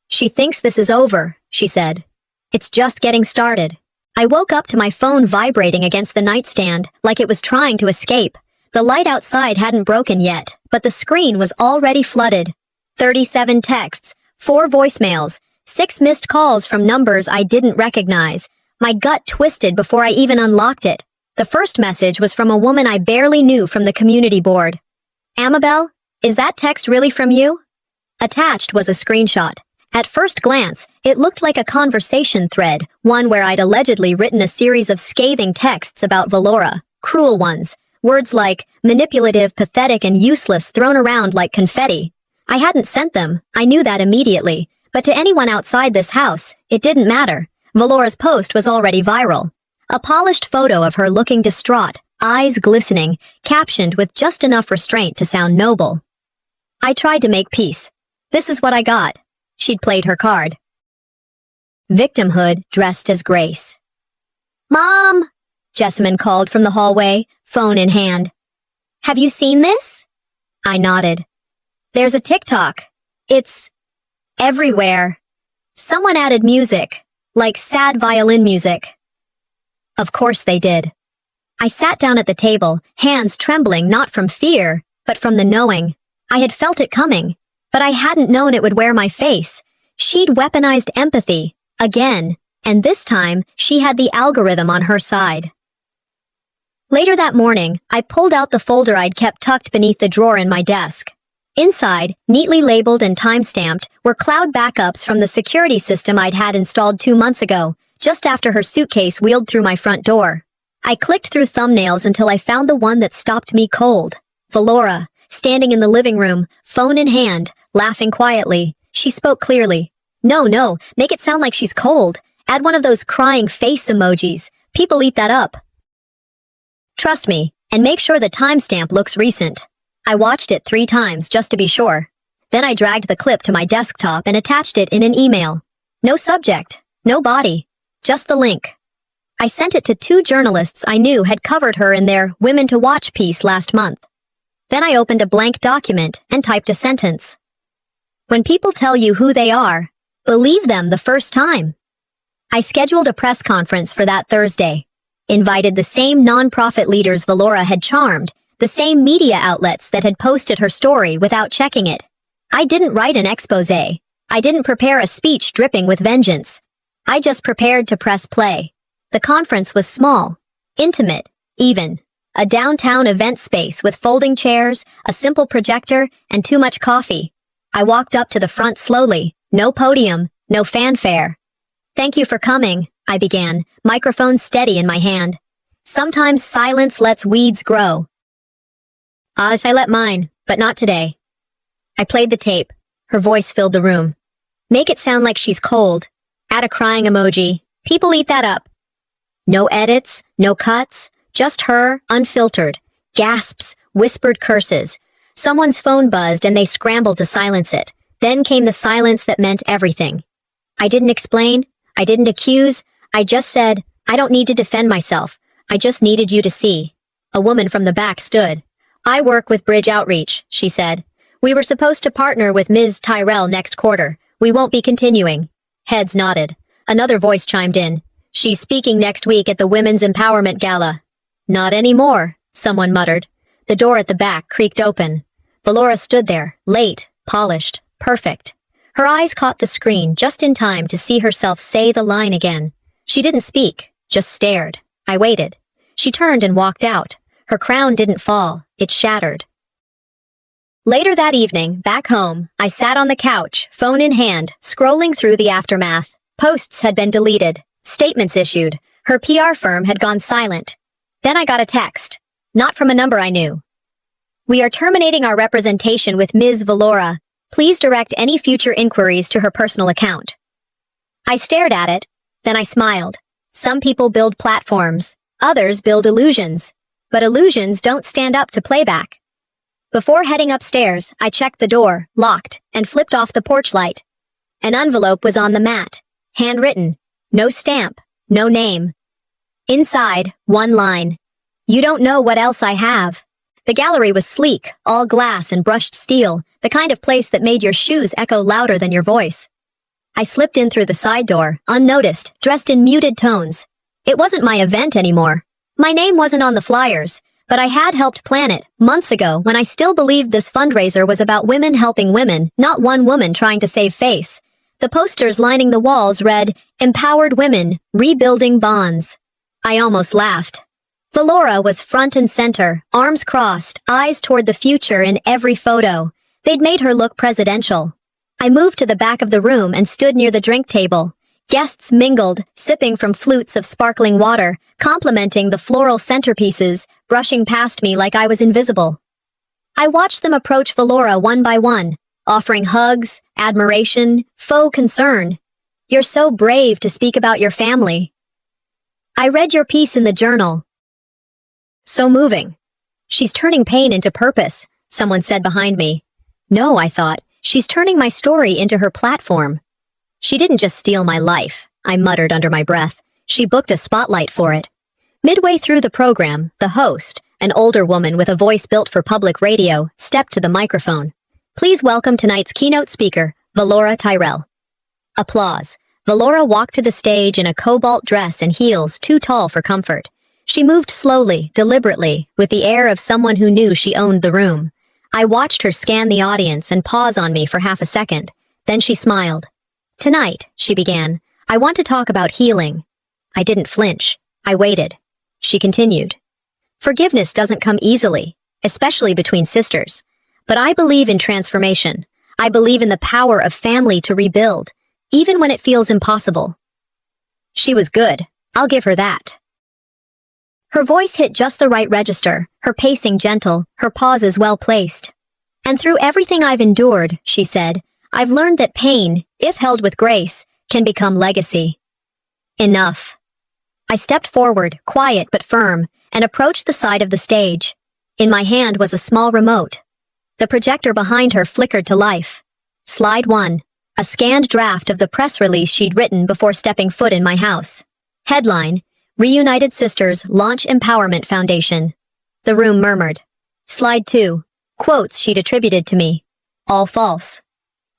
She thinks this is over, she said. It's just getting started. I woke up to my phone vibrating against the nightstand, like it was trying to escape. The light outside hadn't broken yet, but the screen was already flooded. 37 texts, 4 voicemails, 6 missed calls from numbers I didn't recognize. My gut twisted before I even unlocked it. The first message was from a woman I barely knew from the community board. Amabel, is that text really from you? Attached was a screenshot. At first glance, it looked like a conversation thread, one where I'd allegedly written a series of scathing texts about Valora, cruel ones, words like manipulative, pathetic, and useless thrown around like confetti. I hadn't sent them, I knew that immediately, but to anyone outside this house, it didn't matter. Valora's post was already viral. A polished photo of her looking distraught, eyes glistening, captioned with just enough restraint to sound noble. I tried to make peace. This is what I got. She'd played her card. Victimhood dressed as grace. Mom! Jessamine called from the hallway, phone in hand. Have you seen this? I nodded. There's a TikTok. It's everywhere. Someone added music, like sad violin music. Of course they did. I sat down at the table, hands trembling not from fear, but from the knowing. I had felt it coming, but I hadn't known it would wear my face. She'd weaponized empathy, again, and this time she had the algorithm on her side. Later that morning, I pulled out the folder I'd kept tucked beneath the drawer in my desk. Inside, neatly labeled and time-stamped, were cloud backups from the security system I'd had installed 2 months ago, just after her suitcase wheeled through my front door. I clicked through thumbnails until I found the one that stopped me cold. Valora, standing in the living room, phone in hand, laughing quietly. She spoke clearly. No, make it sound like she's cold. Add one of those crying face emojis. People eat that up. Trust me, and make sure the timestamp looks recent. I watched it 3 times just to be sure. Then I dragged the clip to my desktop and attached it in an email. No subject, no body, just the link. I sent it to 2 journalists I knew had covered her in their Women to Watch piece last month. Then I opened a blank document and typed a sentence. When people tell you who they are, believe them the first time. I scheduled a press conference for that Thursday. Invited the same nonprofit leaders Valora had charmed, the same media outlets that had posted her story without checking it. I didn't write an expose. I didn't prepare a speech dripping with vengeance. I just prepared to press play. The conference was small, intimate, even. A downtown event space with folding chairs, a simple projector, and too much coffee. I walked up to the front slowly, no podium, no fanfare. Thank you for coming, I began, microphone steady in my hand. Sometimes silence lets weeds grow. As I let mine, but not today. I played the tape. Her voice filled the room. Make it sound like she's cold. Add a crying emoji. People eat that up. No edits, no cuts, just her, unfiltered. Gasps, whispered curses. Someone's phone buzzed and they scrambled to silence it. Then came the silence that meant everything. I didn't explain. I didn't accuse. I just said, I don't need to defend myself. I just needed you to see. A woman from the back stood. I work with Bridge Outreach, she said. We were supposed to partner with Ms. Tyrell next quarter. We won't be continuing. Heads nodded. Another voice chimed in. She's speaking next week at the Women's Empowerment Gala. Not anymore, someone muttered. The door at the back creaked open. Valora stood there, late, polished, perfect. Her eyes caught the screen just in time to see herself say the line again. She didn't speak, just stared. I waited. She turned and walked out. Her crown didn't fall, it shattered. Later that evening, back home, I sat on the couch, phone in hand, scrolling through the aftermath. Posts had been deleted, statements issued. Her PR firm had gone silent. Then I got a text. Not from a number I knew. "We are terminating our representation with Ms. Valora. Please direct any future inquiries to her personal account." I stared at it, then I smiled. Some people build platforms, others build illusions. But illusions don't stand up to playback. Before heading upstairs, I checked the door, locked, and flipped off the porch light. An envelope was on the mat, handwritten, no stamp, no name. Inside, one line. "You don't know what else I have." The gallery was sleek, all glass and brushed steel, the kind of place that made your shoes echo louder than your voice. I slipped in through the side door, unnoticed, dressed in muted tones. It wasn't my event anymore. My name wasn't on the flyers, but I had helped plan it months ago when I still believed this fundraiser was about women helping women, not one woman trying to save face. The posters lining the walls read, "Empowered Women, Rebuilding Bonds." I almost laughed. Valora was front and center, arms crossed, eyes toward the future in every photo. They'd made her look presidential. I moved to the back of the room and stood near the drink table. Guests mingled, sipping from flutes of sparkling water, complimenting the floral centerpieces, brushing past me like I was invisible. I watched them approach Valora one by one, offering hugs, admiration, faux concern. "You're so brave to speak about your family." "I read your piece in the journal." "So moving." "She's turning pain into purpose," someone said behind me. "No," I thought, "she's turning my story into her platform." "She didn't just steal my life," I muttered under my breath. "She booked a spotlight for it." Midway through the program, the host, an older woman with a voice built for public radio, stepped to the microphone. "Please welcome tonight's keynote speaker, Valora Tyrell." Applause. Valora walked to the stage in a cobalt dress and heels too tall for comfort. She moved slowly, deliberately, with the air of someone who knew she owned the room. I watched her scan the audience and pause on me for half a second. Then she smiled. "Tonight," she began, "I want to talk about healing." I didn't flinch. I waited. She continued. "Forgiveness doesn't come easily, especially between sisters. But I believe in transformation. I believe in the power of family to rebuild, even when it feels impossible." She was good. I'll give her that. Her voice hit just the right register, her pacing gentle, her pauses well-placed. "And through everything I've endured," she said, "I've learned that pain, if held with grace, can become legacy." Enough. I stepped forward, quiet but firm, and approached the side of the stage. In my hand was a small remote. The projector behind her flickered to life. Slide 1. A scanned draft of the press release she'd written before stepping foot in my house. Headline: Reunited Sisters Launch Empowerment Foundation. The room murmured. Slide 2. Quotes she'd attributed to me. All false.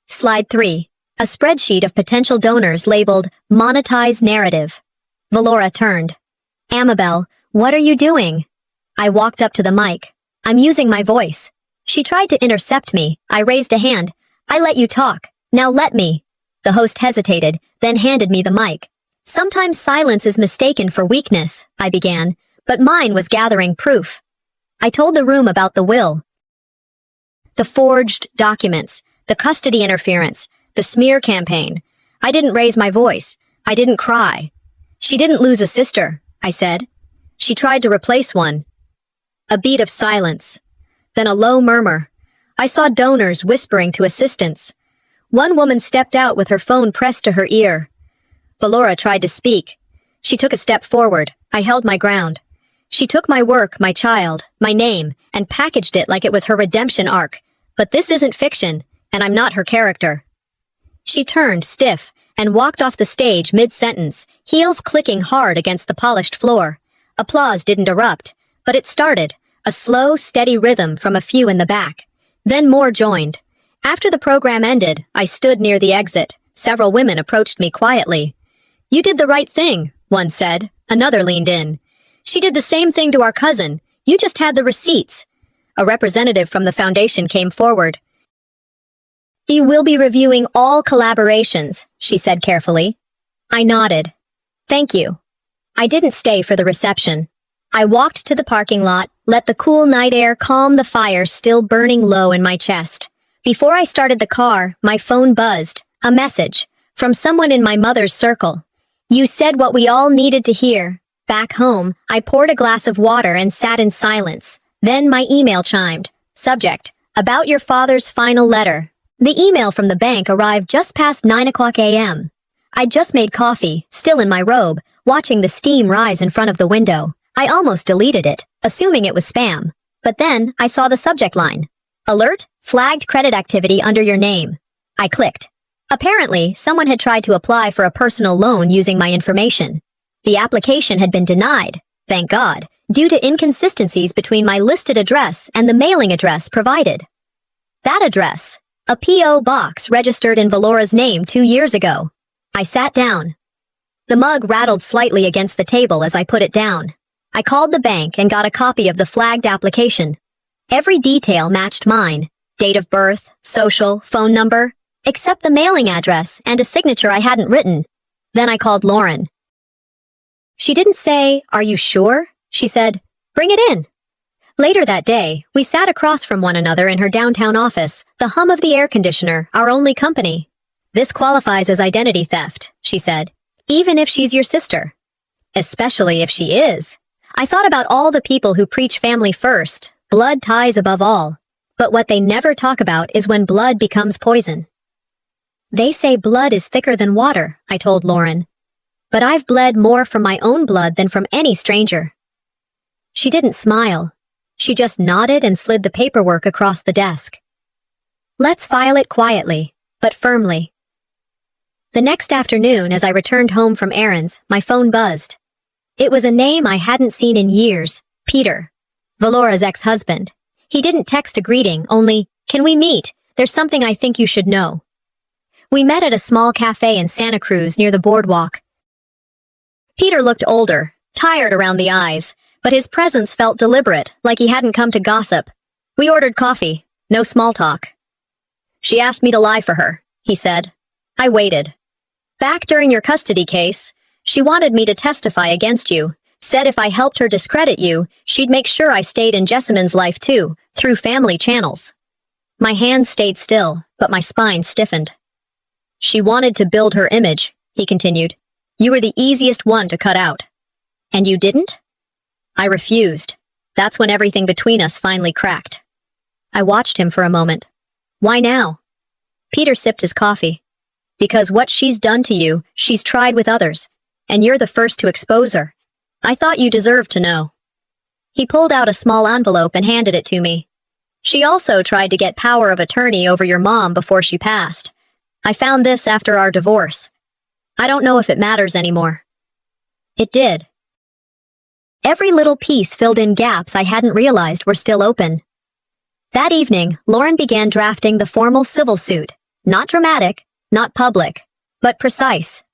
Slide 3. A spreadsheet of potential donors labeled Monetize Narrative. Valora turned. "Amabel, what are you doing?" I walked up to the mic. "I'm using my voice." She tried to intercept me. I raised a hand. "I let you talk. Now let me." The host hesitated, then handed me the mic. "Sometimes silence is mistaken for weakness," I began, but mine was gathering proof. I told the room about the will. The forged documents, the custody interference, the smear campaign. I didn't raise my voice. I didn't cry. "She didn't lose a sister," I said. "She tried to replace one." A beat of silence. Then a low murmur. I saw donors whispering to assistants. One woman stepped out with her phone pressed to her ear. Valora tried to speak. She took a step forward. I held my ground. She took my work, my child, my name, and packaged it like it was her redemption arc. But this isn't fiction, and I'm not her character. She turned, stiff, and walked off the stage mid-sentence, heels clicking hard against the polished floor. Applause didn't erupt, but it started, a slow, steady rhythm from a few in the back. Then more joined. After the program ended, I stood near the exit. Several women approached me quietly. "You did the right thing," one said. Another leaned in. "She did the same thing to our cousin. You just had the receipts." A representative from the foundation came forward. You will be reviewing all collaborations, she said carefully. I nodded. Thank you. I didn't stay for the reception. I walked to the parking lot, let the cool night air calm the fire still burning low in my chest. Before I started the car, my phone buzzed. A message from someone in my mother's circle. You said what we all needed to hear. Back home, I poured a glass of water and sat in silence. Then my email chimed. Subject: about your father's final letter. The email from the bank arrived just past 9 o'clock a.m. I'd just made coffee, still in my robe, watching the steam rise in front of the window. I almost deleted it, assuming it was spam. But then I saw the subject line. Alert: flagged credit activity under your name. I clicked. Apparently, someone had tried to apply for a personal loan using my information. The application had been denied, thank God, due to inconsistencies between my listed address and the mailing address provided. That address, a P.O. box registered in Valora's name 2 years ago. I sat down. The mug rattled slightly against the table as I put it down. I called the bank and got a copy of the flagged application. Every detail matched mine: date of birth, social, phone number, except the mailing address and a signature I hadn't written. Then I called Lauren. She didn't say, "Are you sure?" She said, "Bring it in." Later that day, we sat across from one another in her downtown office, the hum of the air conditioner, our only company. "This qualifies as identity theft," she said, "even if she's your sister." Especially if she is. I thought about all the people who preach family first, blood ties above all. But what they never talk about is when blood becomes poison. They say blood is thicker than water, I told Lauren. But I've bled more from my own blood than from any stranger. She didn't smile. She just nodded and slid the paperwork across the desk. Let's file it quietly, but firmly. The next afternoon, as I returned home from errands, my phone buzzed. It was a name I hadn't seen in years: Peter, Valora's ex-husband. He didn't text a greeting, only, "Can we meet? There's something I think you should know." We met at a small cafe in Santa Cruz near the boardwalk. Peter looked older, tired around the eyes, but his presence felt deliberate, like he hadn't come to gossip. We ordered coffee, no small talk. "She asked me to lie for her," he said. I waited. "Back during your custody case, she wanted me to testify against you, said if I helped her discredit you, she'd make sure I stayed in Jessamine's life too, through family channels." My hands stayed still, but my spine stiffened. "She wanted to build her image," he continued. "You were the easiest one to cut out." "And you didn't?" I refused. That's when everything between us finally cracked. I watched him for a moment. "Why now?" Peter sipped his coffee. "Because what she's done to you, she's tried with others, and you're the first to expose her. I thought you deserved to know." He pulled out a small envelope and handed it to me. "She also tried to get power of attorney over your mom before she passed. I found this after our divorce. I don't know if it matters anymore." It did. Every little piece filled in gaps I hadn't realized were still open. That evening, Lauren began drafting the formal civil suit. Not dramatic, not public, but precise.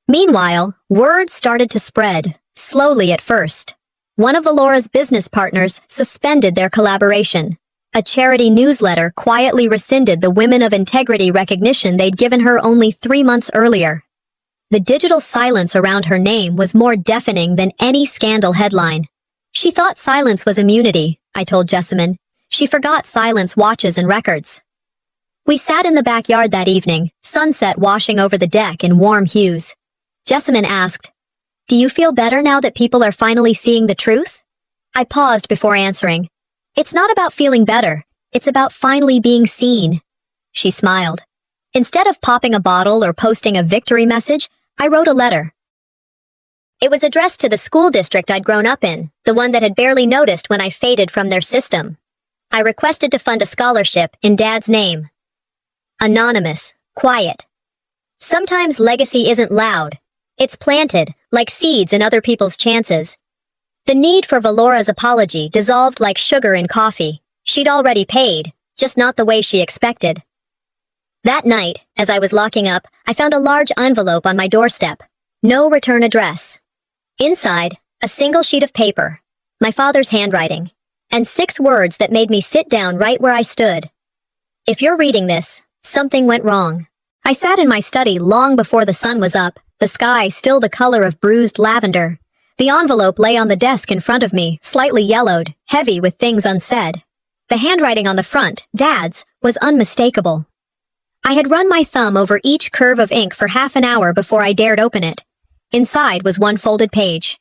Meanwhile, word started to spread, slowly at first. One of Valora's business partners suspended their collaboration. A charity newsletter quietly rescinded the Women of Integrity recognition they'd given her only 3 months earlier. The digital silence around her name was more deafening than any scandal headline. She thought silence was immunity, I told Jessamine. She forgot silence watches and records. We sat in the backyard that evening, sunset washing over the deck in warm hues. Jessamine asked, "Do you feel better now that people are finally seeing the truth?" I paused before answering. "It's not about feeling better. It's about finally being seen." She smiled. Instead of popping a bottle or posting a victory message, I wrote a letter. It was addressed to the school district I'd grown up in, the one that had barely noticed when I faded from their system. I requested to fund a scholarship in Dad's name. Anonymous, quiet. Sometimes legacy isn't loud. It's planted, like seeds in other people's chances. The need for Valora's apology dissolved like sugar in coffee. She'd already paid, just not the way she expected. That night, as I was locking up, I found a large envelope on my doorstep. No return address. Inside, a single sheet of paper, my father's handwriting, and 6 words that made me sit down right where I stood. "If you're reading this, Something went wrong. I sat in my study long before the sun was up, the sky still the color of bruised lavender. The envelope lay on the desk in front of me, slightly yellowed, heavy with things unsaid. The handwriting on the front, Dad's, was unmistakable. I had run my thumb over each curve of ink for half an hour before I dared open it. Inside was one folded page.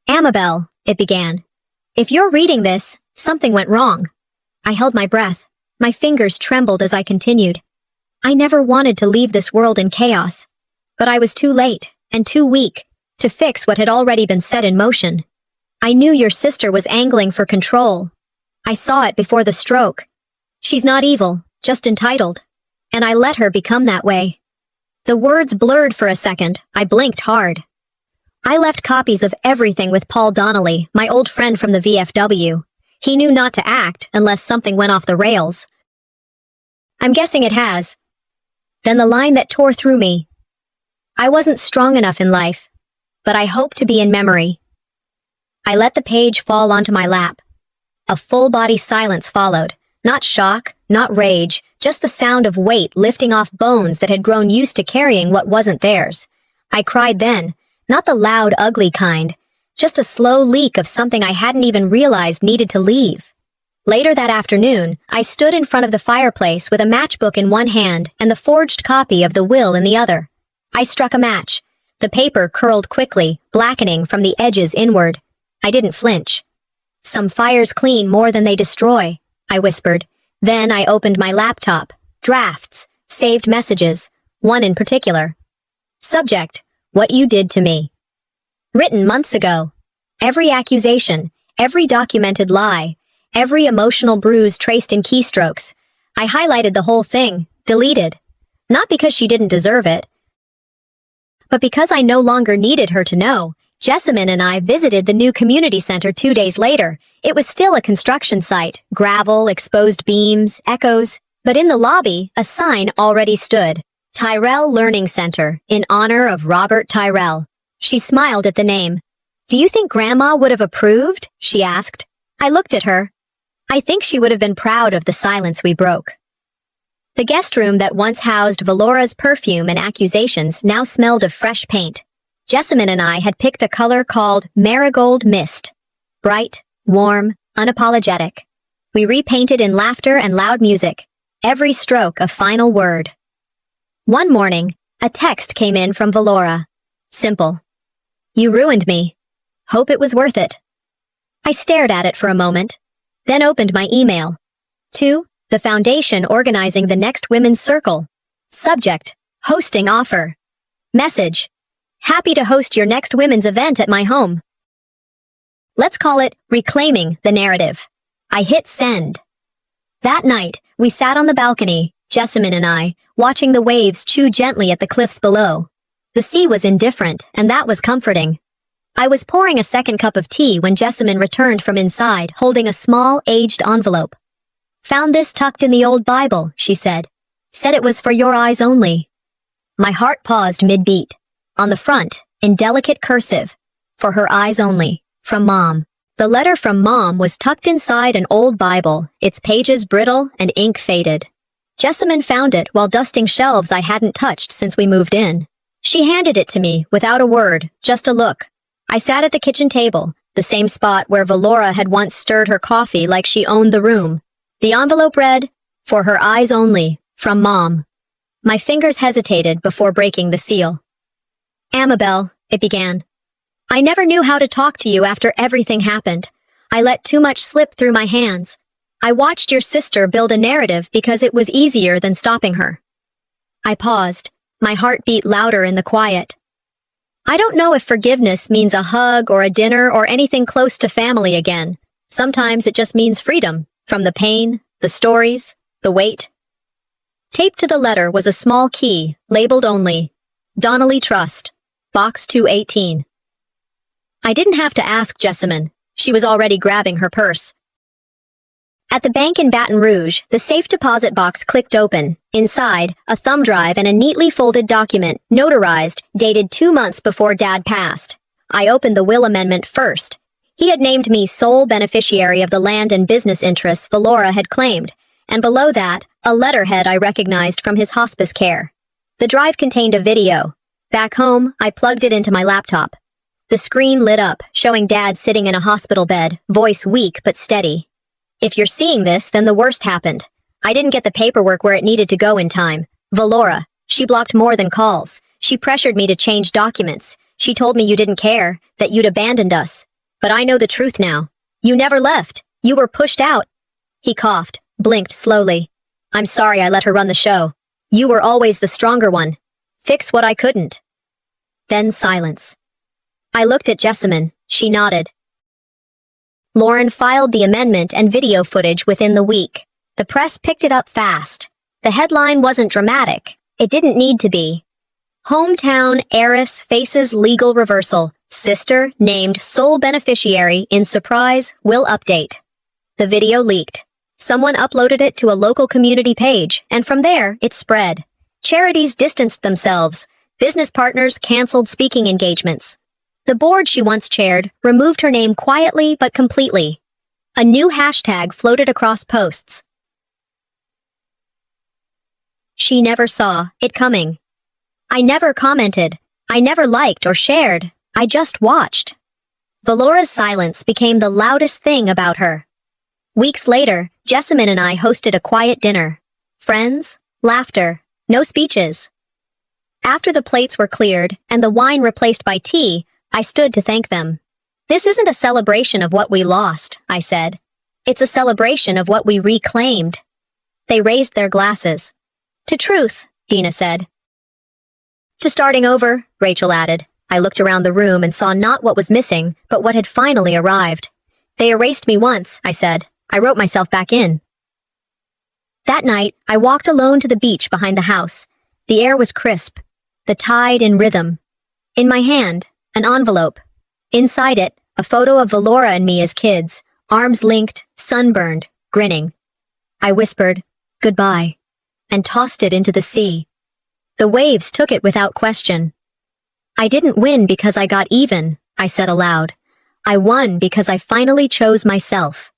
"Amabel," it began. "If you're reading this, something went wrong." I held my breath. My fingers trembled as I continued. I never wanted to leave this world in chaos. But I was too late, and too weak, to fix what had already been set in motion. I knew your sister was angling for control. I saw it before the stroke. She's not evil, just entitled. And I let her become that way. The words blurred for a second. I blinked hard. I left copies of everything with Paul Donnelly, my old friend from the VFW. He knew not to act unless something went off the rails. I'm guessing it has. Then the line that tore through me. I wasn't strong enough in life, but I hope to be in memory. I let the page fall onto my lap. A full-body silence followed. Not shock, not rage, just the sound of weight lifting off bones that had grown used to carrying what wasn't theirs. I cried then, not the loud, ugly kind, just a slow leak of something I hadn't even realized needed to leave. Later that afternoon, I stood in front of the fireplace with a matchbook in one hand and the forged copy of the will in the other. I struck a match. The paper curled quickly, blackening from the edges inward. I didn't flinch. "Some fires clean more than they destroy," I whispered. Then I opened my laptop. Drafts, saved messages, one in particular. Subject: What you did to me. Written months ago. Every accusation, every documented lie, every emotional bruise traced in keystrokes. I highlighted the whole thing, deleted. Not because she didn't deserve it, but because I no longer needed her to know. Jessamine and I visited the new community center 2 days later. It was still a construction site, gravel, exposed beams, echoes, but in the lobby, a sign already stood. Tyrell Learning Center, in honor of Robert Tyrell. She smiled at the name. "Do you think Grandma would have approved?" she asked. I looked at her. I think she would have been proud of the silence we broke. The guest room that once housed Valora's perfume and accusations now smelled of fresh paint. Jessamine and I had picked a color called Marigold Mist. Bright, warm, unapologetic. We repainted in laughter and loud music. Every stroke a final word. One morning, a text came in from Valora. Simple. "You ruined me. Hope it was worth it." I stared at it for a moment, then opened my email. To the foundation organizing the next Women's Circle. Subject: Hosting offer. Message: Happy to host your next women's event at my home. Let's call it Reclaiming the Narrative. I hit send. That night, we sat on the balcony, Jessamine and I, watching the waves chew gently at the cliffs below. The sea was indifferent, and that was comforting. I was pouring a second cup of tea when Jessamine returned from inside, holding a small, aged envelope. "Found this tucked in the old Bible," she said. "Said it was for your eyes only." My heart paused mid-beat. On the front, in delicate cursive, "For her eyes only, from Mom." The letter from Mom was tucked inside an old Bible, its pages brittle and ink faded. Jessamine found it while dusting shelves I hadn't touched since we moved in. She handed it to me without a word, just a look. I sat at the kitchen table, the same spot where Valora had once stirred her coffee like she owned the room. The envelope read, "For her eyes only, from Mom." My fingers hesitated before breaking the seal. "Amabel," it began. "I never knew how to talk to you after everything happened. I let too much slip through my hands. I watched your sister build a narrative because it was easier than stopping her." I paused. My heart beat louder in the quiet. I don't know if forgiveness means a hug or a dinner or anything close to family again. Sometimes it just means freedom, from the pain, the stories, the weight. Taped to the letter was a small key, labeled only, Donnelly Trust, Box 218. I didn't have to ask Jessamine. She was already grabbing her purse. At the bank in Baton Rouge, the safe deposit box clicked open. Inside, a thumb drive and a neatly folded document, notarized, dated 2 months before Dad passed. I opened the will amendment first. He had named me sole beneficiary of the land and business interests Valora had claimed, and below that, A letterhead I recognized from his hospice care. The drive contained a video. Back home, I plugged it into my laptop. The screen lit up, showing Dad sitting in a hospital bed, voice weak but steady. If you're seeing this, then the worst happened. I didn't get the paperwork where it needed to go in time. Valora, she blocked more than calls. She pressured me to change documents. She told me you didn't care, that you'd abandoned us. But I know the truth now. You never left. You were pushed out. He coughed, blinked slowly. I'm sorry I let her run the show. You were always the stronger one. Fix what I couldn't. Then silence. I looked at Jessamine. She nodded. Lauren filed the amendment and video footage within the week. The press picked it up fast. The headline wasn't dramatic. It didn't need to be. Hometown heiress faces legal reversal. Sister named sole beneficiary in surprise will update. The video leaked. Someone uploaded it to a local community page, and from there, it spread. Charities distanced themselves. Business partners canceled speaking engagements. The board she once chaired removed her name quietly but completely. A new hashtag floated across posts. She never saw it coming. I never commented. I never liked or shared. I just watched. Valora's silence became the loudest thing about her. Weeks later, Jessamine and I hosted a quiet dinner. Friends, laughter, no speeches. After the plates were cleared and the wine replaced by tea, I stood to thank them. This isn't a celebration of what we lost, I said. It's a celebration of what we reclaimed. They raised their glasses. To truth, Dina said. To starting over, Rachel added. I looked around the room and saw not what was missing, but what had finally arrived. They erased me once, I said. I wrote myself back in. That night, I walked alone to the beach behind the house. The air was crisp, the tide in rhythm. In my hand, an envelope. Inside it, a photo of Valora and me as kids, arms linked, sunburned, grinning. I whispered, goodbye, and tossed it into the sea. The waves took it without question. I didn't win because I got even, I said aloud. I won because I finally chose myself.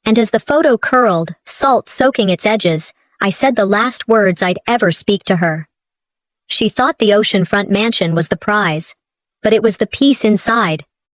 And as the photo curled, salt soaking its edges, I said the last words I'd ever speak to her. She thought the oceanfront mansion was the prize, but it was the peace inside,